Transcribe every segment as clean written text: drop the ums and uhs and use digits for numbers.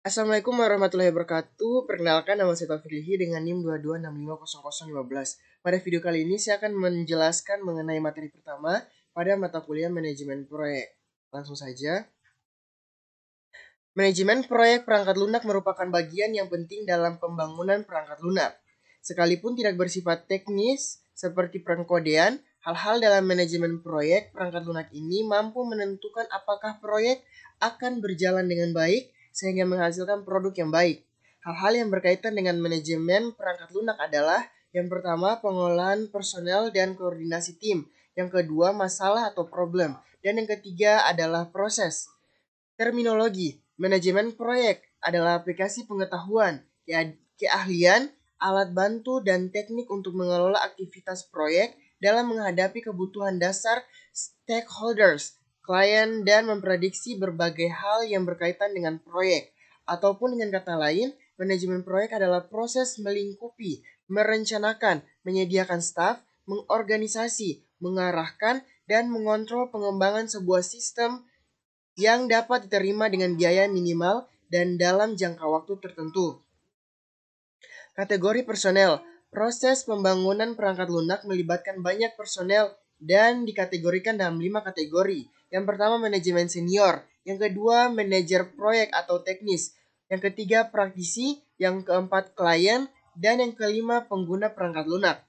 Assalamualaikum warahmatullahi wabarakatuh. Perkenalkan, nama saya Taufik Lihi dengan NIM 22650015. Pada video kali ini saya akan menjelaskan mengenai materi pertama pada mata kuliah manajemen proyek. Langsung saja. Manajemen proyek perangkat lunak merupakan bagian yang penting dalam pembangunan perangkat lunak. Sekalipun tidak bersifat teknis seperti pengkodean, hal-hal dalam manajemen proyek perangkat lunak ini mampu menentukan apakah proyek akan berjalan dengan baik sehingga menghasilkan produk yang baik. Hal-hal yang berkaitan dengan manajemen perangkat lunak adalah yang pertama, pengolahan personel dan koordinasi tim. Yang kedua, masalah atau problem. Dan yang ketiga adalah proses. Terminologi. Manajemen proyek adalah aplikasi pengetahuan, keahlian, alat bantu, dan teknik untuk mengelola aktivitas proyek dalam menghadapi kebutuhan dasar stakeholders, klien, dan memprediksi berbagai hal yang berkaitan dengan proyek. Ataupun dengan kata lain, manajemen proyek adalah proses melingkupi, merencanakan, menyediakan staf, mengorganisasi, mengarahkan, dan mengontrol pengembangan sebuah sistem yang dapat diterima dengan biaya minimal dan dalam jangka waktu tertentu. Kategori personel. Proses pembangunan perangkat lunak melibatkan banyak personel dan dikategorikan dalam 5 kategori. Yang pertama, manajemen senior. Yang kedua, manajer proyek atau teknis. Yang ketiga, praktisi. Yang keempat, klien. Dan yang kelima, pengguna perangkat lunak.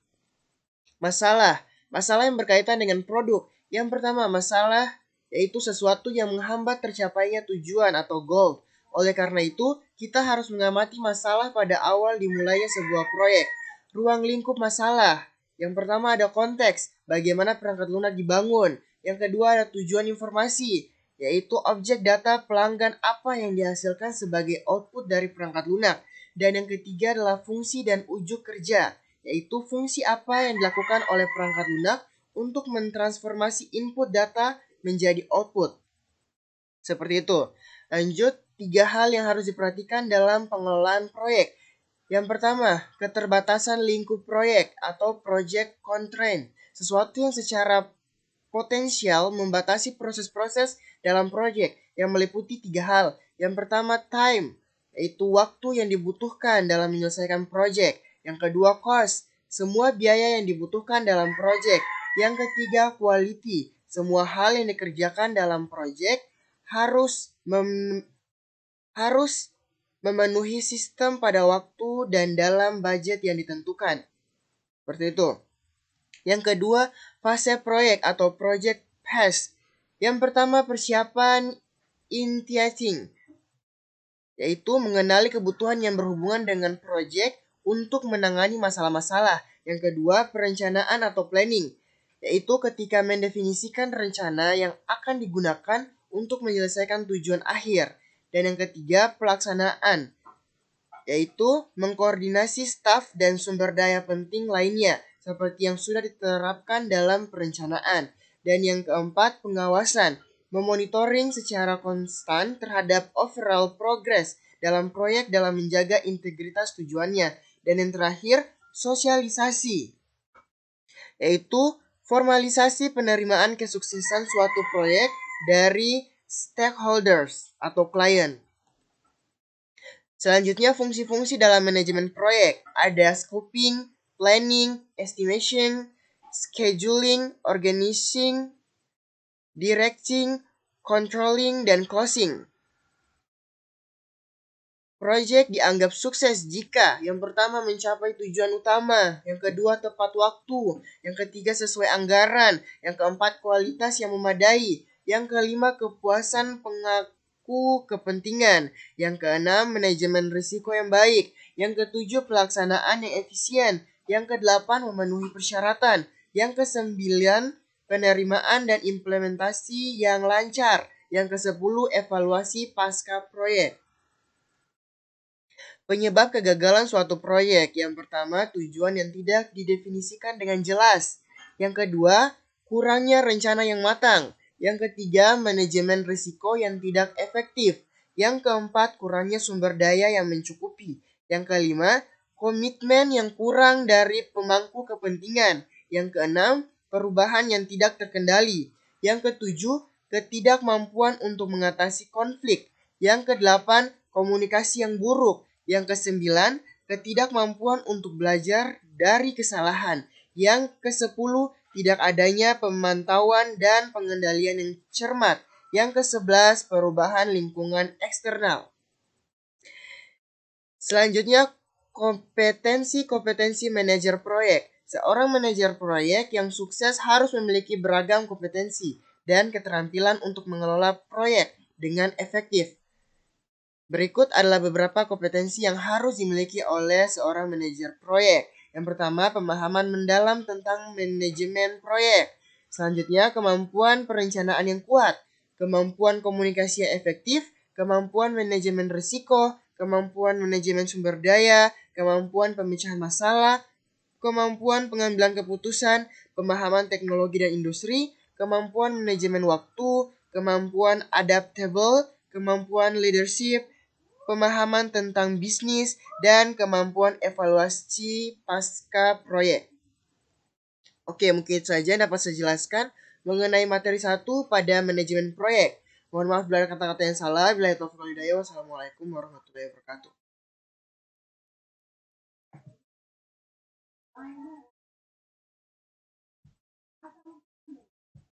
Masalah. Masalah yang berkaitan dengan produk. Yang pertama, masalah yaitu sesuatu yang menghambat tercapainya tujuan atau goal. Oleh karena itu, kita harus mengamati masalah pada awal dimulainya sebuah proyek. Ruang lingkup masalah. Yang pertama ada konteks, bagaimana perangkat lunak dibangun. Yang kedua ada tujuan informasi, yaitu objek data pelanggan apa yang dihasilkan sebagai output dari perangkat lunak. Dan yang ketiga adalah fungsi dan ujung kerja, yaitu fungsi apa yang dilakukan oleh perangkat lunak untuk mentransformasi input data menjadi output. Seperti itu. Lanjut, 3 hal yang harus diperhatikan dalam pengelolaan proyek. Yang pertama, keterbatasan lingkup proyek atau project constraint. Sesuatu yang secara potensial membatasi proses-proses dalam proyek yang meliputi 3 hal. Yang pertama, time, yaitu waktu yang dibutuhkan dalam menyelesaikan proyek. Yang kedua, cost, semua biaya yang dibutuhkan dalam proyek. Yang ketiga, quality, semua hal yang dikerjakan dalam proyek harus memenuhi sistem pada waktu dan dalam budget yang ditentukan. Seperti itu. Yang kedua, fase proyek atau project phase. Yang pertama, persiapan initiating, yaitu mengenali kebutuhan yang berhubungan dengan proyek untuk menangani masalah-masalah. Yang kedua, perencanaan atau planning, yaitu ketika mendefinisikan rencana yang akan digunakan untuk menyelesaikan tujuan akhir. Dan yang ketiga, pelaksanaan, yaitu mengkoordinasi staf dan sumber daya penting lainnya seperti yang sudah diterapkan dalam perencanaan. Dan yang keempat, pengawasan, memonitoring secara konstan terhadap overall progress dalam proyek dalam menjaga integritas tujuannya. Dan yang terakhir, sosialisasi, yaitu formalisasi penerimaan kesuksesan suatu proyek dari stakeholders atau klien. Selanjutnya, fungsi-fungsi dalam manajemen proyek. Ada scoping, planning, estimation, scheduling, organizing, directing, controlling, dan closing. Proyek dianggap sukses jika yang pertama mencapai tujuan utama, yang kedua tepat waktu, yang ketiga sesuai anggaran, yang keempat kualitas yang memadai, yang kelima kepuasan pengaku kepentingan, yang keenam manajemen risiko yang baik, yang ketujuh pelaksanaan yang efisien, yang kedelapan memenuhi persyaratan, yang kesembilan penerimaan dan implementasi yang lancar, yang kesepuluh evaluasi pasca proyek. Penyebab kegagalan suatu proyek. Yang pertama, tujuan yang tidak didefinisikan dengan jelas. Yang kedua, kurangnya rencana yang matang. Yang ketiga, manajemen risiko yang tidak efektif. Yang keempat, kurangnya sumber daya yang mencukupi. Yang kelima, komitmen yang kurang dari pemangku kepentingan. Yang keenam, perubahan yang tidak terkendali. Yang ketujuh, ketidakmampuan untuk mengatasi konflik. Yang kedelapan, komunikasi yang buruk. Yang kesembilan, ketidakmampuan untuk belajar dari kesalahan. Yang kesepuluh, tidak adanya pemantauan dan pengendalian yang cermat. Yang kesebelas, perubahan lingkungan eksternal. Selanjutnya, kompetensi manajer proyek. Seorang manajer proyek yang sukses harus memiliki beragam kompetensi dan keterampilan untuk mengelola proyek dengan efektif. Berikut adalah beberapa kompetensi yang harus dimiliki oleh seorang manajer proyek. Yang pertama, pemahaman mendalam tentang manajemen proyek. Selanjutnya, kemampuan perencanaan yang kuat, kemampuan komunikasi yang efektif, kemampuan manajemen risiko, kemampuan manajemen sumber daya, kemampuan pemecahan masalah, kemampuan pengambilan keputusan, pemahaman teknologi dan industri, kemampuan manajemen waktu, kemampuan adaptable, kemampuan leadership, pemahaman tentang bisnis, dan kemampuan evaluasi pasca proyek. Oke, mungkin saja dapat saya jelaskan mengenai materi 1 pada manajemen proyek. Mohon maaf bila ada kata-kata yang salah. Bila itu wassalamualaikum warahmatullahi wabarakatuh.